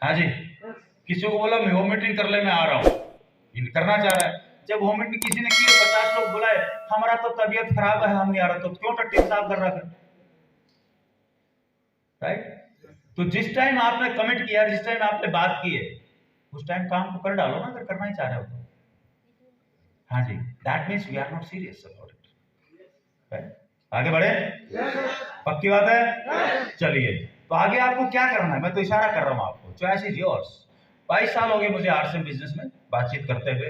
हाँ जी, किसी को बोला मैं होम मीटिंग कर ले, मैं आ रहा हूँ, करना चाह रहा है। जब होम मीटिंग किसी ने की, 50 लोग बुलाए, हमारा तो तबीयत खराब है, हम नहीं आ रहा, तो क्यों टट्टी साफ कर रहा है? राइट। तो जिस टाइम आपने कमिट किया, जिस टाइम आपने बात की है, उस टाइम काम को कर डालो ना, अगर करना ही चाह रहे हो तो। हाँ जी, that means we are not serious about it. Right, आगे बढ़े? पक्की बात है? चलिए, तो आगे आपको क्या करना है, मैं तो इशारा कर रहा हूं आपको, चॉइस इज योर्स। 22 साल हो गए मुझे आरसीएम बिजनेस में बातचीत करते हुए,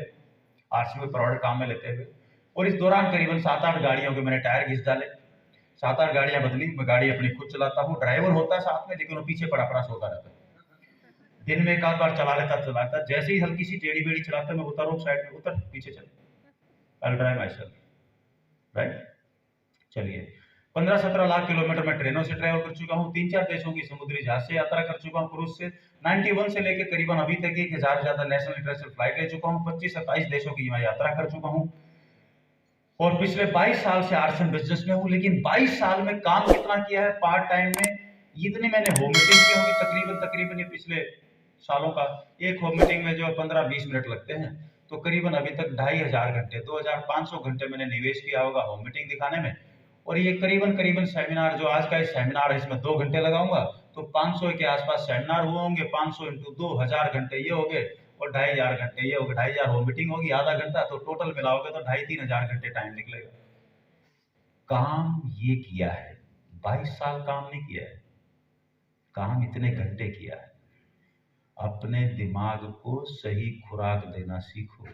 आरसीएम में प्रोडक्ट काम में लेते हुए, और इस दौरान करीबन 7-8 गाड़ियों के मैंने टायर घिस डाले, 7-8 गाड़ियां बदली। मैं गाड़ी अपनी खुद चलाता हूँ, ड्राइवर होता है साथ में, लेकिन वो पीछे पड़ा पड़ा सोता रहता है। दिन में एक आध बार चला लेता, जैसे ही हल्की सी टेढ़ी बेड़ी चलाता, मैं उतर साइड में, उतर पीछे चल, I drive my self. Right, चलिए, 15-17 लाख किलोमीटर मैं ट्रेनों से ट्रैवल कर चुका हूँ, 3-4 देशों की समुद्री जहाज से यात्रा कर चुका हूँ, क्रूज से 91 से लेकर करीबन अभी तक 1000 से ज्यादा नेशनल इंटरनेशनल फ्लाइट ले चुका हूँ, 25-27 देशों की मैं यात्रा कर चुका हूँ, और पिछले 22 साल से आरसीएम बिजनेस में हूँ। लेकिन 22 साल में काम कितना किया है पार्ट टाइम में, इतने मैंने होम मीटिंग की होंगी तकरीबन ये पिछले सालों का, एक होम मीटिंग में जो 15-20 मिनट लगते हैं, तो करीबन अभी तक 2500 घंटे, 2500 घंटे मैंने निवेश किया होगा होम मीटिंग दिखाने में। और ये करीबन सेमिनार, जो आज का ये सेमिनार है, इसमें 2 घंटे लगाऊंगा, तो 500 के आसपास सेमिनार हुए होंगे, 500 इंटू 2000 घंटे ये हो गए, और 2500 घंटे ये हो गए, 2500 होम मीटिंग होगी, आधा घंटा, तो टोटल मिलाओगे तो 2500-3000 घंटे टाइम निकलेगा। काम ये किया है, 22 साल काम नहीं किया है, काम इतने घंटे किया है। अपने दिमाग को सही खुराक देना सीखो।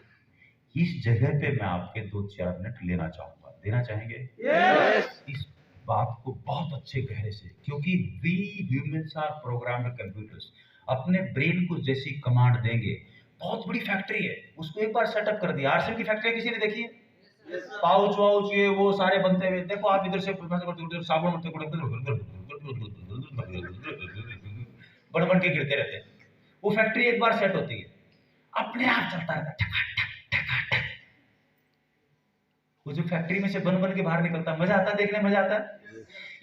इस जगह पे मैं आपके 2-4 मिनट लेना चाहूंगा, देना चाहेंगे? yes! इस बात को बहुत अच्छे गहरे से, क्योंकि we humans are programmed computers. अपने ब्रेन को जैसी कमांड देंगे, बहुत बड़ी फैक्ट्री है, उसको एक बार सेटअप कर दिया। आरसीएम की फैक्ट्री किसी ने देखी है? पाउच वाउच ये वो सारे बनते हुए, देखो आप इधर से साबुन बन बन के गिरते रहते हैं। वो फैक्ट्री एक बार सेट होती है, अपने आप चलता रहता है। वो जो फैक्ट्री में से बन बन के बाहर निकलता है, मजा आता है, देखने मजा आता है।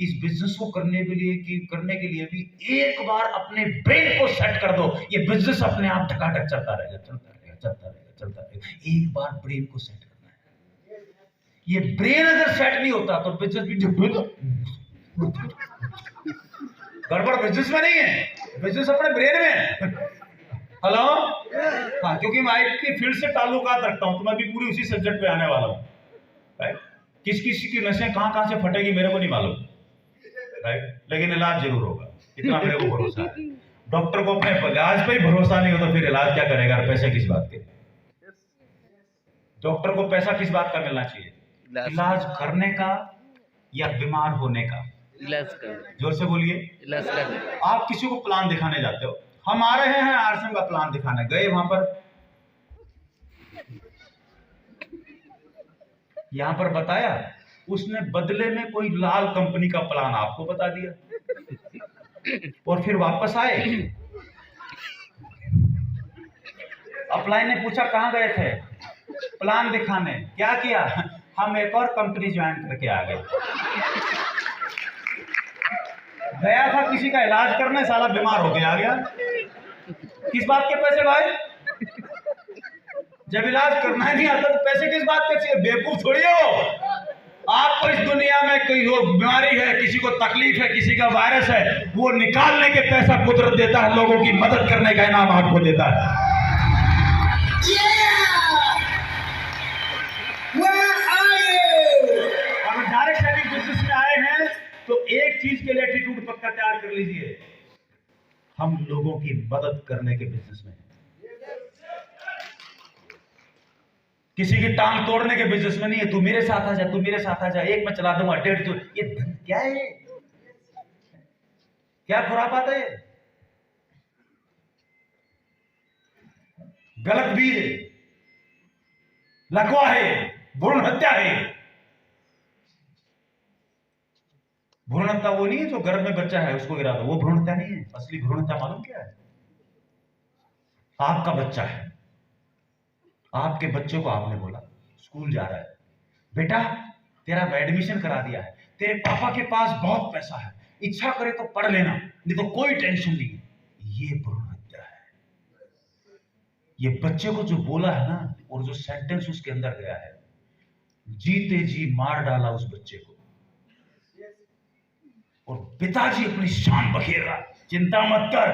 इस बिजनेस को करने के लिए भी एक बार अपने ब्रेन को सेट कर दो, ये बिजनेस अपने आप टकाटक चलता रहेगा। एक बार ब्रेन को सेट करना है। ये ब्रेन अगर सेट नहीं होता तो बिजनेस भी गड़बड़ बिजनेस में नहीं है, बिजनेस अपने ब्रेन में है। हेलो, हाँ, क्योंकि मैं आईटी की फील्ड से ताल्लुकात रखता हूं, तो मैं भी पूरी उसी सब्जेक्ट पे आने वाला हूं। राइट, किस की नसें कहां से फटेगी मेरे को नहीं मालूम, राइट, लेकिन इलाज जरूर होगा, इतना मेरे को भरोसा है। डॉक्टर को अपने इलाज पे ही भरोसा नहीं हो तो फिर इलाज क्या करेगा? पैसे किस बात के? डॉक्टर को पैसा किस बात का मिलना चाहिए? इलाज करने का या बीमार होने का? इलाज कर, जोर से बोलिए। इलाज कर। आप किसी को प्लान दिखाने जाते हो, हम आ रहे हैं आरसीएम का प्लान दिखाने, गए वहां पर, यहां पर बताया, उसने बदले में कोई लाल कंपनी का प्लान आपको बता दिया, और फिर वापस आए, अपलाइन ने पूछा कहां गए थे? प्लान दिखाने। क्या किया? हम एक और कंपनी ज्वाइन करके आ गए। गया था किसी का इलाज करने, साला बीमार हो गया, आ गया। किस बात के पैसे भाई? जब इलाज करना ही नहीं आता तो पैसे किस बात के चाहिए? बेवकूफ थोड़ी हो। आपको इस दुनिया में कोई बीमारी है, किसी को तकलीफ है, किसी का वायरस है, वो निकालने के पैसा कुदरत देता है, लोगों की मदद करने का इनाम आपको देता है। अगर डायरेक्ट सेलिंग बिजनेस में आए हैं तो एक चीज के लिए एटीट्यूड पक्का तैयार कर लीजिए, हम लोगों की मदद करने के बिजनेस में, किसी की टांग तोड़ने के बिजनेस में नहीं है। तू मेरे साथ आ जा, तू मेरे साथ आ जा, एक मैं चला दूंगा, 1.5 तो ये क्या है? क्या खुरापात है? गलत बीज है, लकवा है, भ्रूण हत्या है। भ्रूण हत्या वो नहीं है जो गर्भ में बच्चा है उसको गिरा दो, वो भ्रूण हत्या नहीं है। असली भ्रूण हत्या मालूम क्या है? आपका बच्चा है, आपके बच्चे को आपने बोला स्कूल जा रहा है, बेटा तेरा एडमिशन करा दिया है, तेरे पापा के पास बहुत पैसा है, इच्छा करे तो पढ़ लेना, नहीं तो कोई टेंशन नहीं है। ये भ्रूण हत्या है। ये बच्चे को जो बोला है ना, और जो सेंटेंस उसके अंदर गया है, जीते जी मार डाला उस बच्चे को। और पिताजी अपनी शान बखेरा, चिंता मत कर,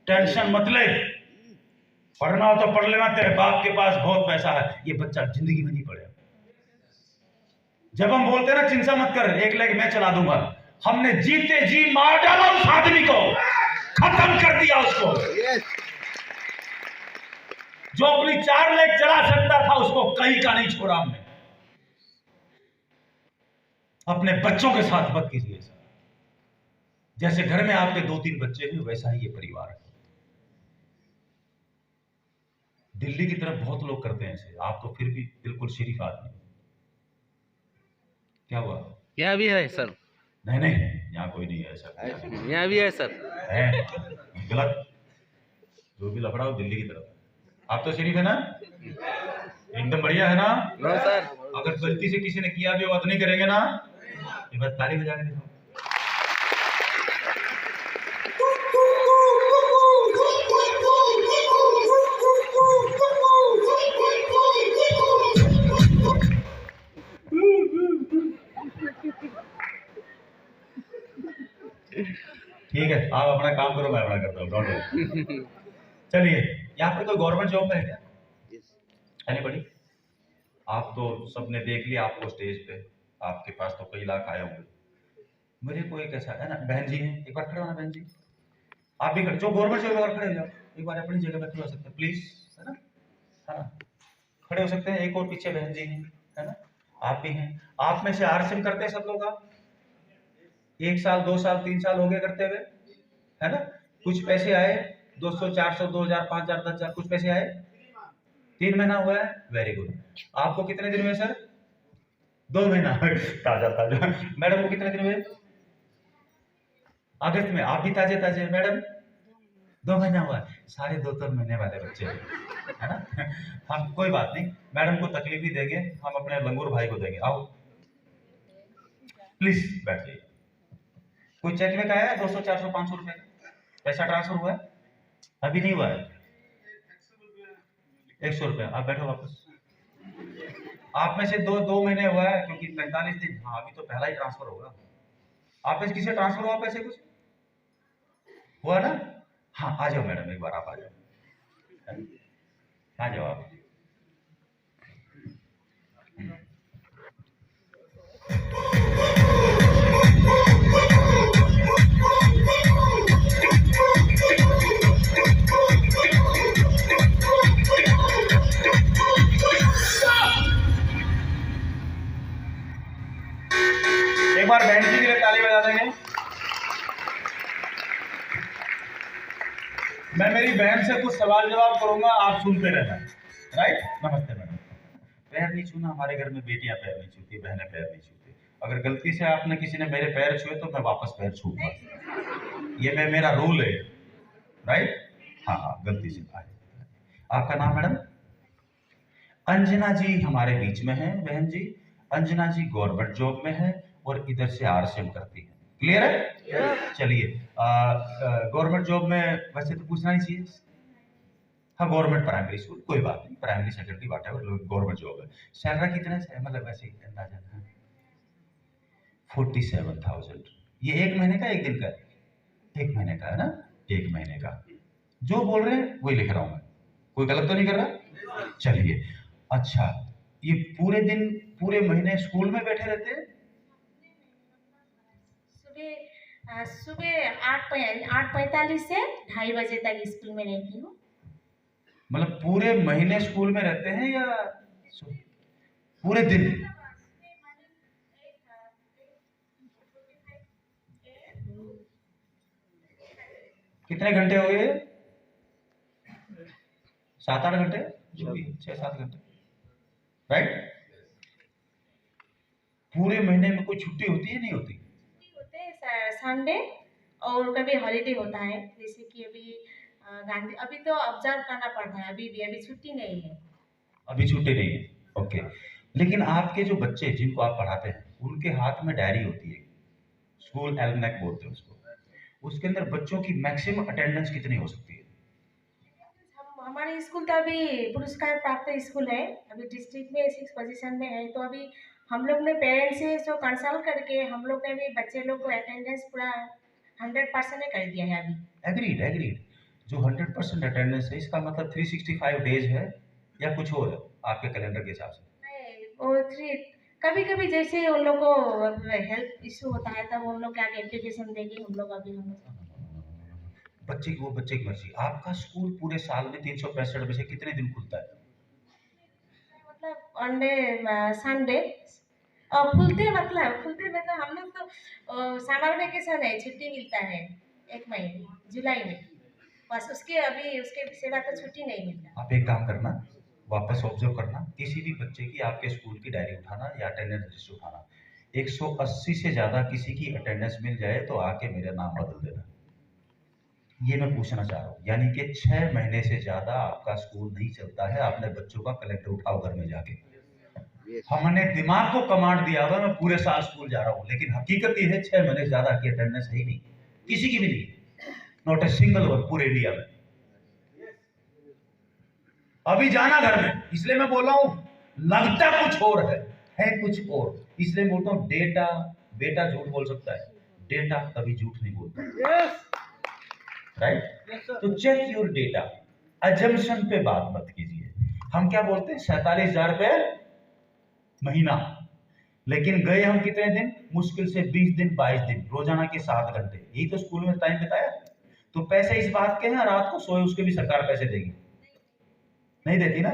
टेंशन मत ले, पढ़ना हो तो पढ़ लेना, तेरे बाप के पास बहुत पैसा है। ये बच्चा जिंदगी में नहीं पढ़ेगा। जब हम बोलते हैं ना चिंता मत कर, एक लेग मैं चला दूंगा, हमने जीते जी मार डाला उस आदमी को, खत्म कर दिया उसको। जो अपनी 4 लेग चला सकता था उसको कहीं का नहीं छोड़ा हमने। अपने बच्चों के साथ मत कीजिए ऐसा। जैसे घर में आपके 2-3 बच्चे हैं, वैसा ही ये परिवार है। दिल्ली की तरफ बहुत लोग करते हैं ऐसे, आप तो फिर भी बिल्कुल शरीफ आदमी। क्या हुआ? यहाँ भी है सर, नहीं नहीं, यहाँ कोई नहीं है ऐसा। यहाँ भी है सर। है गलत, जो भी लफड़ा हो दिल्ली की तरफ। आप तो शरीफ है ना, एकदम बढ़िया है ना। No sir. अगर गलती से किसी ने किया भी हो तो नहीं करेंगे ना। ये बात ताली बजा के देखो। ठीक है, आप अपना काम करो, मैं अपना करता हूँ, डोंट वरी। चलिए, यहाँ पर कोई गवर्नमेंट जॉब में है क्या? एनीबॉडी? आप तो सबने देख लिया आपको स्टेज पे, आपके पास तो कई लाख आए होंगे। मेरे को एक ऐसा है ना, बहन जी है, एक बार खड़े होना बहन जी। आप भी खड़े, जो गवर्नमेंट जॉब में खड़े हो जाओ, एक बार अपनी जगह पे खड़े हो सकते हैं प्लीज, है ना, है ना, खड़े हो सकते हैं। एक और पीछे बहन जी हैं, है ना, आप भी हैं। आप में से आरसीएम करते हैं सब लोग? आप 1 साल 2 साल 3 साल हो गए करते हुए, है ना। कुछ पैसे आए, 200 400 2000 5000 10,000 कुछ पैसे आए। 3 महीना हुआ है, वेरी गुड। आपको कितने दिन में सर? 2 महीना ताजा ताजा। मैडम को कितने दिन में? अगस्त में। आप भी ताजे ताजे। मैडम 2 महीना हुआ है। सारे 2-3 महीने वाले बच्चे, है ना। हम कोई बात नहीं, मैडम को तकलीफ भी देंगे, हम अपने लंगूर भाई को देंगे। आओ प्लीज बैठिए। कोई चेक में आया है 200 400 500 रुपए का पैसा ट्रांसफर हुआ है? अभी नहीं हुआ है। 100 रुपया। आप बैठो वापस। आप में से 2 महीने हुआ है, क्योंकि 45 दिन। हाँ, अभी तो पहला ही ट्रांसफर होगा। आप में से किसे ट्रांसफर हुआ पैसे? कुछ हुआ ना? हाँ, आ जाओ मैडम, एक बार आप आ जाओ, आ जाओ आप। एक बार बहन जी के लिए ताली बजा देंगे। मैं मेरी बहन से कुछ सवाल जवाब करूंगा, आप सुनते रहना, राइट? नमस्ते मैडम। पैर नहीं छूना, हमारे घर में बेटियां पैर नहीं छूती, बहनें पैर नहीं छूती। अगर गलती से आपने किसी ने मेरे पैर छुए तो मैं वापस पैर छूऊंगा, ये मेरा रूल है, राइट? हाँ हाँ, गलती से आए। आपका नाम मैडम? अंजना जी हमारे बीच में है बहन जी। अंजना जी गवर्नमेंट जॉब में है और इधर से आरसीएम करती है। क्लियर है? चलिए, गवर्नमेंट जॉब में वैसे तो पूछना नहीं चाहिए। हाँ, गवर्नमेंट प्राइमरी स्कूल, कोई बात नहीं, primary secondary whatever, government job है। सैलरी कितना है, मतलब वैसे ही अंदाजा? 47,000। ये 1 महीने का 1 दिन का? 1 महीने का है ना, 1 महीने का। जो बोल रहे हैं वही लिख रहा हूं मैं, कोई गलत तो नहीं कर रहा? चलिए, अच्छा, ये पूरे दिन पूरे महीने स्कूल में बैठे रहते हैं? सुबह 8:45 से 2:30 बजे तक स्कूल में रहती हूँ। मतलब पूरे महीने स्कूल में रहते हैं या पूरे दिन? कितने घंटे हो गए? 7-8 घंटे, जो भी 6-7 घंटे, राइट? पूरे महीने में कोई छुट्टी होती है नहीं होती? होते हैं संडे और कभी हॉलीडे होता है, जैसे कि अभी गांधी, अभी तो ऑब्जर्व करना पड़ता है, अभी छुट्टी नहीं है। अभी छुट्टी नहीं है, ओके। लेकिन आपके जो बच्चे जिनको आप पढ़ाते हैं उनके हाथ में डायरी होती है, स्कूल एल्मनैक बोलते हैं उसको। उसके अंदर बच्चों की मैक्सिमम अटेंडेंस कितनी हो सकती है? हमारे स्कूल तो अभी पुरस्कार प्राप्त स्कूल है, अभी डिस्ट्रिक्ट में 6 पोजीशन में है। तो अभी हम लोग ने पेरेंट्स से जो कंसल्ट करके हम लोग ने भी बच्चे लोग को अटेंडेंस पूरा 100% कर दिया है अभी। Agreed agreed. जो 100% अटेंडेंस है इसका मतलब 365 डेज है या कुछ और है आपके कैलेंडर के हिसाब से? नहीं, वो थ्री कभी कभी जैसे उन लोग को हेल्थ इशू होता है तब उन लोग क्या एप्लीकेशन देंगे हम लोग अभी हम बच्चे की वो बच्चे की मर्जी। आपका स्कूल पूरे साल में 365 में से कितने दिन खुलता है? मतलब ऑन संडे खुलते मतलब हम लोग तो समर वेकेशन है, छुट्टी मिलता है 1 महीने जुलाई में, बस उसके सिवा तो छुट्टी नहीं मिलता। आप एक काम करना, वापस ऑब्जर्व करना, किसी भी बच्चे की आपके स्कूल की डायरी उठाना या अटेंडेंस रजिस्टर उठाना, 180 से ज्यादा किसी की अटेंडेंस मिल जाए तो आके मेरा नाम बदल देना। ये मैं पूछना चाह रहा हूँ, यानी कि 6 महीने से ज्यादा आपका स्कूल नहीं चलता है, आपने बच्चों का कलेक्टर उठाओ घर में जाके। हमने दिमाग को कमांड दिया हुआ मैं पूरे साल स्कूल जा रहा हूँ, लेकिन हकीकत ये है 6 महीने से ज्यादा की अटेंडेंस है ही नहीं, किसी की भी नहीं, नॉट ए सिंगल वन पूरे इंडिया में। अभी जाना घर में, इसलिए मैं बोल रहा हूं लगता कुछ और है कुछ और, इसलिए बोलता हूं डेटा। बेटा झूठ बोल सकता है, डेटा कभी झूठ नहीं बोलता। राइट? तो चेक योर डेटा, अजम्पशन पे बात मत कीजिए। हम क्या बोलते हैं 47,000 रुपए महीना, लेकिन गए हम कितने दिन? मुश्किल से 20 दिन 22 दिन, रोजाना के 7 घंटे, यही तो स्कूल में टाइम बिताया। तो पैसे इस बात के हैं रात को सोए उसके भी सरकार पैसे देगी? नहीं देती ना,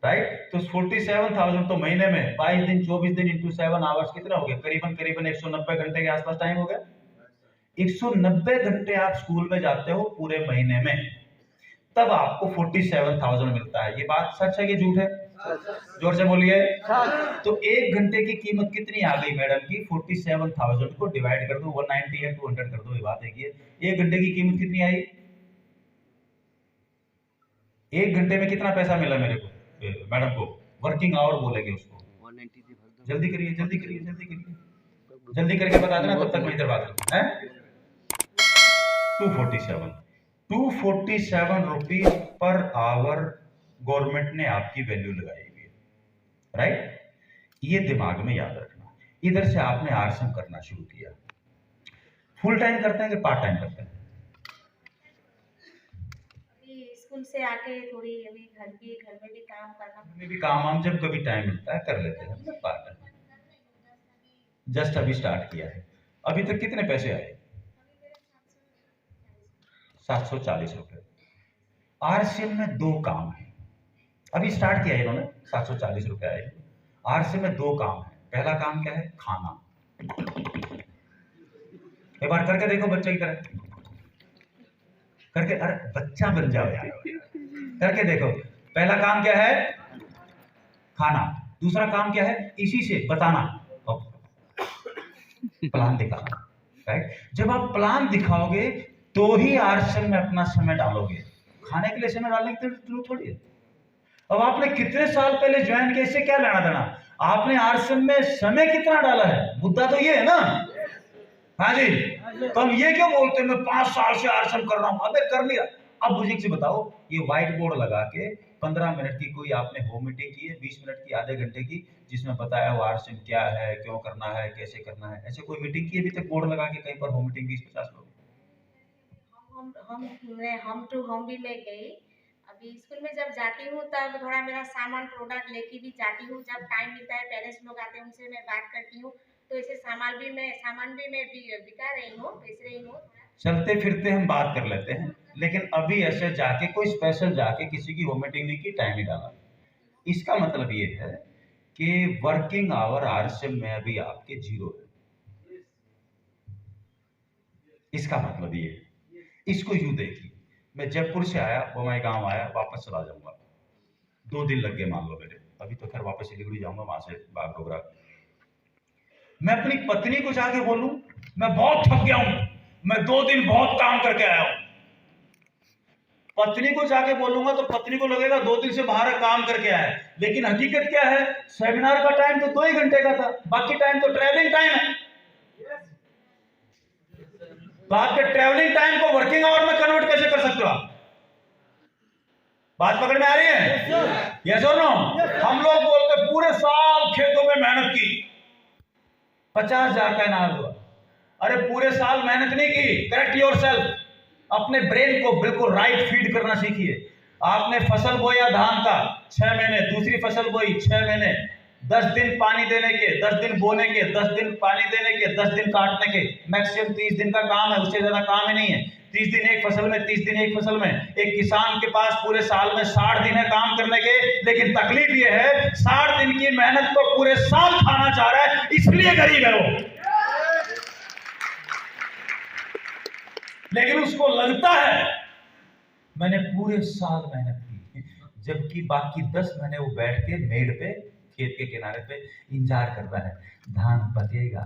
राइट? तो 47,000 तो महीने में 22 दिन 24 दिन इंटू 7 आवर्स कितना हो गया? करीबन करीबन 190 घंटे के आसपास टाइम हो गया। 190 घंटे आप स्कूल में जाते हो पूरे महीने में, तब आपको 47,000 मिलता है। ये बात सच है कि झूठ है? जोर से बोलिए। तो 1 घंटे की कीमत कितनी आ गई मैडम की? 47,000 को डिवाइड कर दो 190 या 200 कर दो, ये बात है कि 1 घंटे की कीमत कितनी आई? 1 घंटे में कितना पैसा मिला मेरे को, मैडम को? वर्किंग आवर बोलेंगे उसको। जल्दी करिए जल्दी करिए जल्दी करिए, जल्दी करके बता देना, तब तक मैं इधर बात करूँ है। 247 रुपीज पर आवर गवर्नमेंट ने आपकी वैल्यू लगाई हुई है, राइट? ये दिमाग में याद रखना। इधर से आपने आरसम करना शुरू किया, फुल टाइम करते हैं कि पार्ट टाइम करते हैं? स्कूल से आके थोड़ी अभी घर में भी काम करना, में भी काम हम जब कभी टाइम मिलता है कर लेते हैं, मतलब पार्ट टाइम। जस्ट अभी स्टार्ट किया है। अभी तक कितने पैसे आए? 740 रुपए। आरसीएम में 2 काम है, अभी स्टार्ट किया है इन्होंने, 740 रुपए आए। आरसीएम में 2 काम है। पहला काम क्या है? खाना। एक बार करके देखो बच्चे की तरह, करके, अरे बच्चा बन जाओ यार, करके देखो। पहला काम क्या है? खाना। दूसरा काम क्या है? इसी से बताना, प्लान दिखाना, राइट? जब आप प्लान दिखाओगे तो ही आरसीएम में अपना समय डालोगे, खाने के लिए समय डालने की जरूरत थोड़ी है। अब आपने कितने साल पहले ज्वाइन किया, इससे क्या लेना देना? आपने आरसीएम में समय कितना डाला है, मुद्दा तो ये है ना। हाँ जी, तो हम ये क्यों बोलते हैं मैं 5 साल से आरसीएम कर रहा हूं? अबे कर लिया। अब मुझे से बताओ, ये व्हाइट बोर्ड लगा के 15 मिनट की कोई आपने होम मीटिंग की है, 20 मिनट की, आधे घंटे की, जिसमें बताया वो आरसीएम क्या है, क्यों करना है, कैसे करना है, ऐसे कोई मीटिंग की अभी तक बोर्ड लगा के कहीं पर होम मीटिंग 20-50 लोग? हम टू होम भी ले गई। अभी स्कूल में जब जाती हूँ तब थोड़ा मेरा सामान प्रोडक्ट लेके भी जाती हूँ, जब टाइम मिलता है पेरेंट्स लोग आते हैं उनसे मैं बात करती हूँ, तो इसे सामान भी मैं बिका रही हूँ, बेच रही हूँ। चलते फिरते हम बात कर लेते हैं, लेकिन अभी ऐसे जाके कोई स्पेशल जाके किसी की होम मीटिंग नहीं की, टाइम नहीं डाला। इसका मतलब ये है कि वर्किंग आवर आरसीएम में अभी आपके 0 है। इसका मतलब ये है, इसको यूं देखिए, मैं जयपुर से आया, बम्बई गांव आया, वापस चला जाऊंगा, 2 दिन लग गए मान लो मेरे, अभी तो खैर वापस सिलीगुड़ी जाऊंगा, वहां से बागडोगरा। मैं अपनी पत्नी को जाके बोलूं मैं बहुत थक गया हूं, मैं 2 दिन बहुत काम करके आया हूं, पत्नी को जाके बोलूंगा तो पत्नी को लगेगा 2 दिन से बाहर काम करके आया है, लेकिन हकीकत क्या है? सेमिनार का टाइम तो 2 ही घंटे का था, बाकी टाइम तो ट्रैवलिंग टाइम है। तो आपके ट्रैवलिंग टाइम को वर्किंग आवर में कन्वर्ट कैसे कर सकते हो आप? बात पकड़ में आ रही है? यस और नो? हम लोग बोलते पूरे साल खेतों में मेहनत की, 50,000 का इनाम हुआ। अरे पूरे साल मेहनत नहीं की। Correct yourself. अपने ब्रेन को बिल्कुल राइट फीड करना सीखिए। आपने फसल बोया धान का 6 महीने, दूसरी फसल बोई 6 महीने, 10 दिन पानी देने के, 10 दिन बोने के, 10 दिन पानी देने के, 10 दिन काटने के, मैक्सिमम 30 दिन का काम है, उससे ज्यादा काम ही नहीं है। 30 दिन एक फसल में, 30 दिन एक फसल में। एक किसान के पास पूरे साल में 60 दिन है काम करने के, लेकिन तकलीफ ये है 60 दिन की मेहनत को पूरे साल खाना चाह रहा है, इसलिए गरीब है वो। लेकिन उसको लगता है मैंने पूरे साल मेहनत की, जबकि बाकी 10 महीने वो बैठ के मेड़ पे, खेत के किनारे पे इंतजार कर रहा है। धान पकेगा,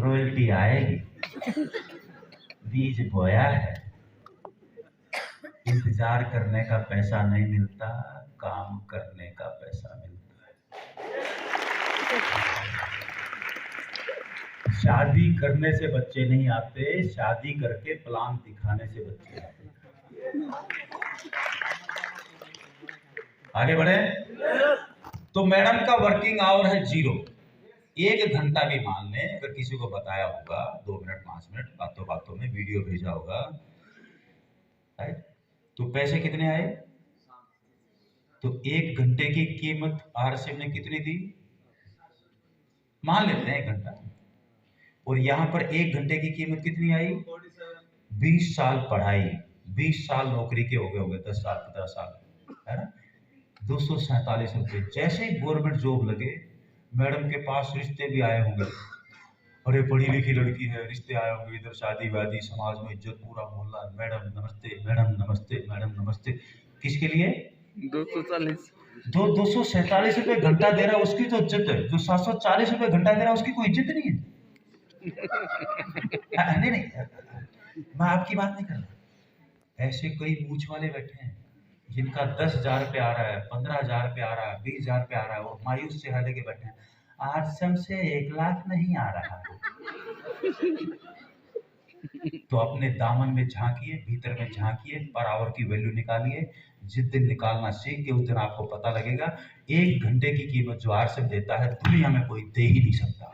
रॉयल्टी आएगी, बीज बोया है, इंतजार करने का पैसा नहीं मिलता, काम करने का पैसा मिलता है। शादी करने से बच्चे नहीं आते, शादी करके प्लान दिखाने से बच्चे आते। आगे बढ़े। तो मैडम का वर्किंग आवर है 0। 1 घंटा भी मान लें, अगर किसी को बताया होगा 2 मिनट 5 मिनट बातों बातों में वीडियो भेजा होगा, राइट, तो पैसे कितने आए? तो 1 घंटे की कीमत आरसीएम ने कितनी दी? मान लेते हैं 1 घंटा। और यहां पर 1 घंटे की कीमत कितनी आई? 20 साल पढ़ाई, 20 साल नौकरी के हो गए 10 साल 15 साल, है ना? 247 रुपये। जैसे ही गवर्नमेंट जॉब लगे, मैडम के पास रिश्ते भी आए होंगे। अरे पढ़ी लिखी लड़की है, रिश्ते आए होंगे, इधर शादी वादी, समाज में इज्जत, पूरा मोहल्ला, मैडम नमस्ते, मैडम नमस्ते, मैडम नमस्ते। किसके लिए? 240। 247 रुपये घंटा दे रहा है उसकी तो इज्जत है, जो 740 रुपये घंटा दे रहा है उसकी कोई इज्जत नहीं है। नहीं, मैं आपकी बात नहीं कर रहा। ऐसे कई मूछ वाले बैठे हैं जिनका 10,000 रुपये आ रहा है, 15,000 रुपये आ रहा है, 20,000 रुपये आ रहा है, और मायूस चेहरा लेके बैठे हैं, आरसीएम से 1 लाख नहीं आ रहा। तो अपने दामन में झांकिए, भीतर में झांकिए, पर आवर की वैल्यू निकालिए। जिस दिन निकालना सीख के उस दिन आपको पता लगेगा 1 घंटे की कीमत जो आरसीएम देता है दुनिया में कोई दे ही नहीं सकता।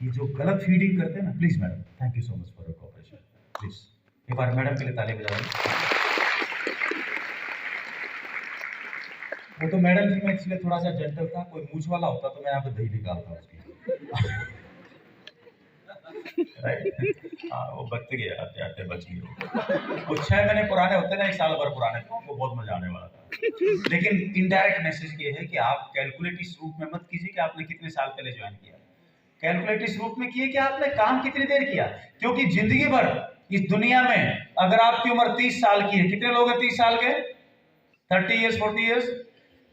ये जो गलत फीडिंग करते हैं ना, please madam, thank you so much for your cooperation. Please एक बार मैडम के लिए ताली बजाइए। वो तो मैडम जी, मैं इसलिए थोड़ा सा जेंटल था, कोई मूछ वाला होता तो मैं यहाँ पे दही निकालता उसकी। हाँ, वो बच गए, आते आते बच गए। वो 6 महीने पुराने होते ना, 1 साल भर पुराने, तो वो बहुत मजा आने वाला था। लेकिन इनडायरेक्ट मैसेज ये है कि आप कैलकुलेट इस रूप में मत कीजिए कि आपने कितने साल पहले ज्वाइन किया। कैलकुलेट इस रूप में किए कि आपने काम कितनी देर किया। क्योंकि जिंदगी भर इस दुनिया में अगर आपकी उम्र 30 साल की है, कितने लोग हैं 30 साल के? 30 ईयर्स, 40 ईयर्स।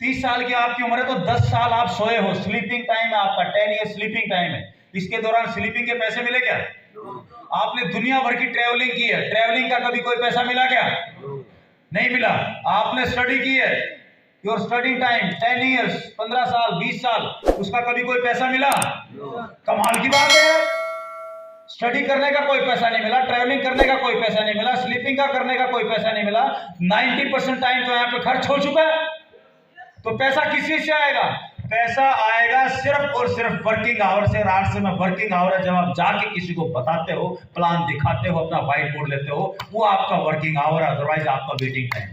30 साल की आपकी उम्र है तो 10 साल आप सोए हो, स्लीपिंग टाइम है आपका, 10 ईयर्स स्लीपिंग टाइम है। इसके दौरान स्लीपिंग के पैसे मिले क्या? आपने दुनिया भर की ट्रेवलिंग की है, ट्रेवलिंग का कभी कोई पैसा मिला क्या? नहीं मिला। आपने स्टडी की है, योर स्टडी टाइम 10 ईयर्स, 15 साल, 20 साल, उसका कभी कोई पैसा मिला? कमाल की बात है। स्टडी करने का कोई पैसा नहीं मिला, ट्रैवलिंग करने का कोई पैसा नहीं मिला, स्लीपिंग का करने का कोई पैसा नहीं मिला। 90% टाइम तो यहाँ पे खर्च हो चुका है। तो पैसा किस चीज से आएगा? पैसा आएगा सिर्फ और सिर्फ वर्किंग आवर से। रात से मैं वर्किंग आवर है, जब आप जाके किसी को बताते हो, प्लान दिखाते हो, अपना व्हाइट बोर्ड लेते हो, वो आपका वर्किंग आवर है, अदरवाइज आपका वेटिंग टाइम।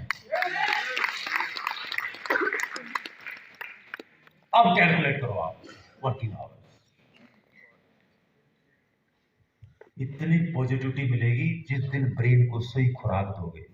अब कैलकुलेट करो आप वर्किंग आवर। इतनी पॉजिटिविटी मिलेगी जिस दिन ब्रेन को सही खुराक दोगे।